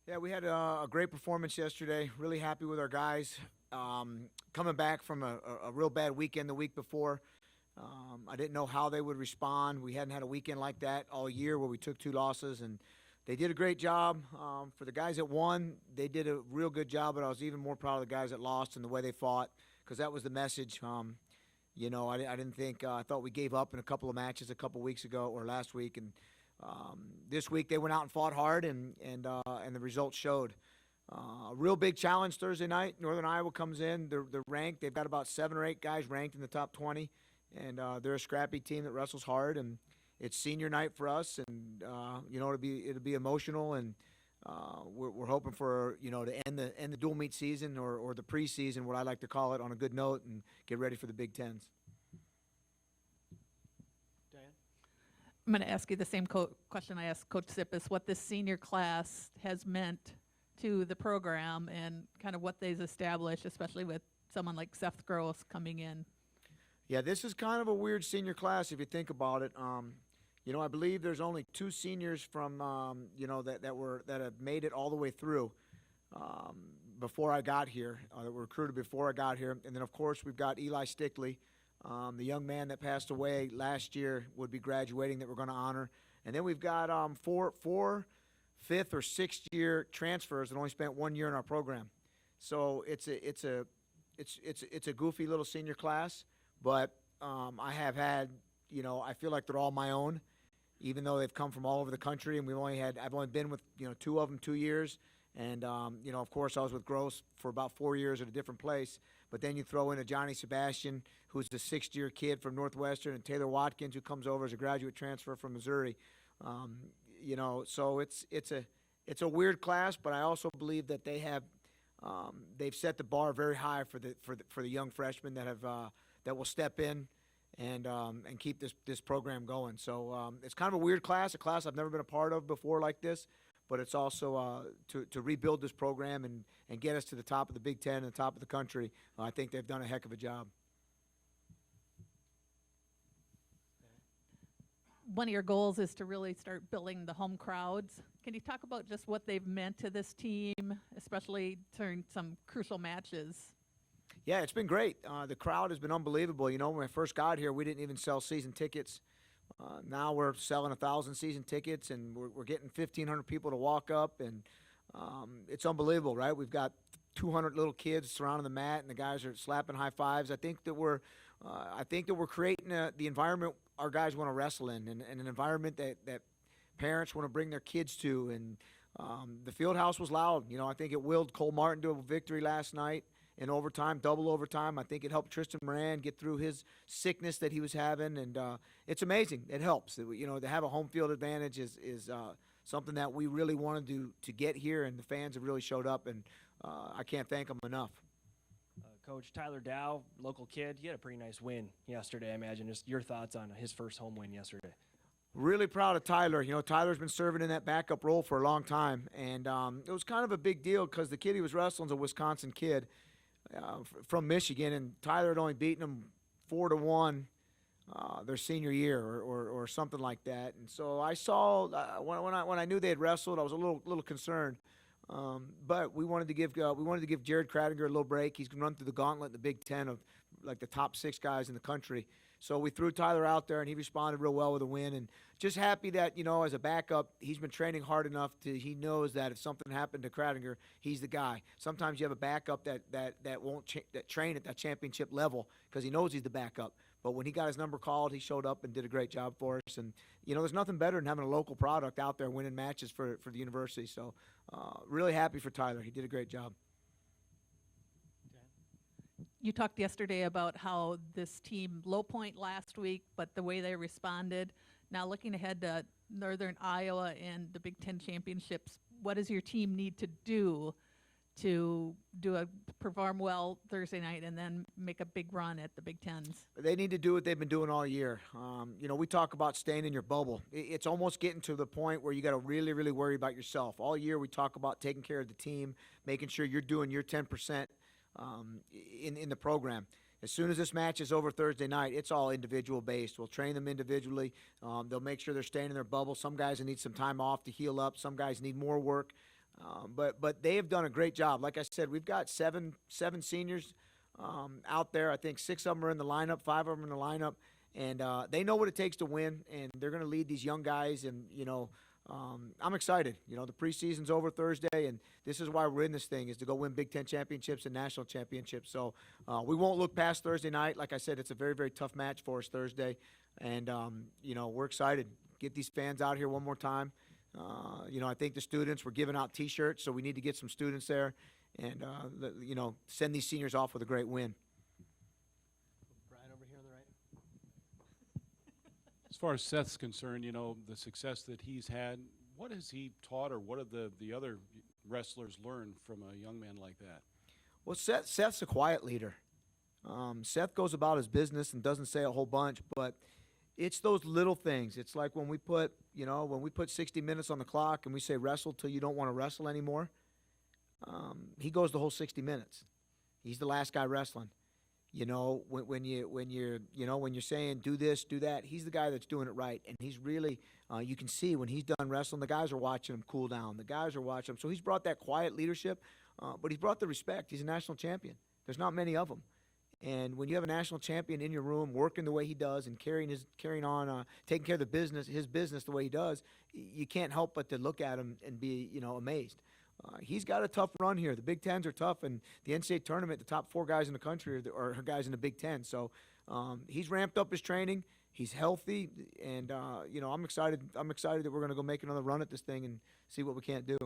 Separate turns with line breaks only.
Yeah, we had a great performance yesterday. Really happy with our guys. Coming back from a real bad weekend the week before. I didn't know how they would respond. We hadn't had a weekend like that all year where we took two losses, and they did a great job. For the guys that won, they did a real good job, but I was even more proud of the guys that lost and the way they fought because that was the message. I didn't think, I thought we gave up in a couple of matches a couple weeks ago or last week, and this week they went out and fought hard, and the results showed. A real big challenge Thursday night. Northern Iowa comes in. They're ranked. They've got about 7 or 8 guys ranked in the top 20, and they're a scrappy team that wrestles hard. And it's senior night for us, and it'll be emotional, and we're hoping for to end the dual meet season or the preseason, what I like to call it, on a good note, and get ready for the Big Tens.
I'm going to ask you the same question I asked Coach Sippis, what this senior class has meant to the program and kind of what they've established, especially with someone like Seth Gross coming in.
Yeah, this is kind of a weird senior class if you think about it. I believe there's only 2 seniors from that have made it all the way through before I got here, that were recruited before I got here, and then of course we've got Eli Stickley. The young man that passed away last year would be graduating that we're going to honor. And then we've got four fifth or sixth year transfers that only spent 1 year in our program. So it's a goofy little senior class, but I have had, I feel like they're all my own, even though they've come from all over the country, and I've only been with 2 of them 2 years. And, of course, I was with Gross for about 4 years at a different place. But then you throw in a Johnny Sebastian, who's the 6th-year kid from Northwestern, and Taylor Watkins, who comes over as a graduate transfer from Missouri. So it's a weird class, but I also believe that they've set the bar very high for the young freshmen that will step in and keep this program going. So it's kind of a weird class, a class I've never been a part of before like this. But it's also to rebuild this program and get us to the top of the Big Ten and the top of the country. I think they've done a heck of a job.
One of your goals is to really start building the home crowds. Can you talk about just what they've meant to this team, especially during some crucial matches?
Yeah, it's been great. The crowd has been unbelievable. When I first got here, we didn't even sell season tickets. Now we're selling 1,000 season tickets, and we're getting 1,500 people to walk up, and it's unbelievable, right? We've got 200 little kids surrounding the mat, and the guys are slapping high fives. I think that we're creating the environment our guys want to wrestle in, and an environment that parents want to bring their kids to. And the field house was loud. I think it willed Cole Martin to a victory last night in overtime, double overtime. I think it helped Tristan Moran get through his sickness that he was having, and it's amazing. It helps. To have a home field advantage is something that we really wanted to get here, and the fans have really showed up, and I can't thank them enough.
Coach Tyler Dow, local kid, he had a pretty nice win yesterday, I imagine. Just your thoughts on his first home win yesterday.
Really proud of Tyler. Tyler's been serving in that backup role for a long time, and it was kind of a big deal because the kid he was wrestling is a Wisconsin kid. From Michigan, and Tyler had only beaten him 4-1 their senior year or something like that. And so I saw when I knew they had wrestled, I was a little concerned. But we wanted to give Jared Kradinger a little break. He's going to run through the gauntlet in the Big Ten of like the top 6 guys in the country. So we threw Tyler out there, and he responded real well with a win. And just happy that, as a backup, he's been training hard enough he knows that if something happened to Kradinger, he's the guy. Sometimes you have a backup that won't train at that championship level because he knows he's the backup. But when he got his number called, he showed up and did a great job for us. And, there's nothing better than having a local product out there winning matches for the university. So really happy for Tyler. He did a great job.
You talked yesterday about how this team low point last week, but the way they responded. Now looking ahead to Northern Iowa and the Big Ten championships, what does your team need to perform well Thursday night and then make a big run at the Big Tens?
They need to do what they've been doing all year. We talk about staying in your bubble. It's almost getting to the point where you got to really, really worry about yourself. All year we talk about taking care of the team, making sure you're doing your 10%. In the program. As soon as this match is over Thursday night, it's all individual based. We'll train them individually. They'll make sure they're staying in their bubble. Some guys need some time off to heal up. Some guys need more work. But they have done a great job. Like I said, we've got seven seniors out there. I think 6 of them are in the lineup, 5 of them are in the lineup, and they know what it takes to win, and they're going to lead these young guys. And I'm excited. The preseason's over Thursday, and this is why we're in this thing, is to go win Big Ten championships and national championships. So we won't look past Thursday night. Like I said, it's a very, very tough match for us Thursday, and we're excited. Get these fans out here one more time. I think the students, we're giving out T-shirts, so we need to get some students there, and send these seniors off with a great win.
Brian over here on the right.
As far as Seth's concerned, the success that he's had, what has he taught, or what have the other wrestlers learned from a young man like that?
Well, Seth's a quiet leader. Seth goes about his business and doesn't say a whole bunch, but it's those little things. It's like when we put 60 minutes on the clock and we say wrestle till you don't want to wrestle anymore. He goes the whole 60 minutes. He's the last guy wrestling. When you're saying do this, do that, he's the guy that's doing it right. And he's really, you can see when he's done wrestling, the guys are watching him cool down. The guys are watching him. So he's brought that quiet leadership, but he's brought the respect. He's a national champion. There's not many of them. And when you have a national champion in your room working the way he does and carrying on, taking care of his business the way he does, you can't help but to look at him and be, amazed. He's got a tough run here. The Big Tens are tough, and the NCAA tournament, the top 4 guys in the country are guys in the Big Ten. So he's ramped up his training. He's healthy, and I'm excited. I'm excited that we're going to go make another run at this thing and see what we can't do.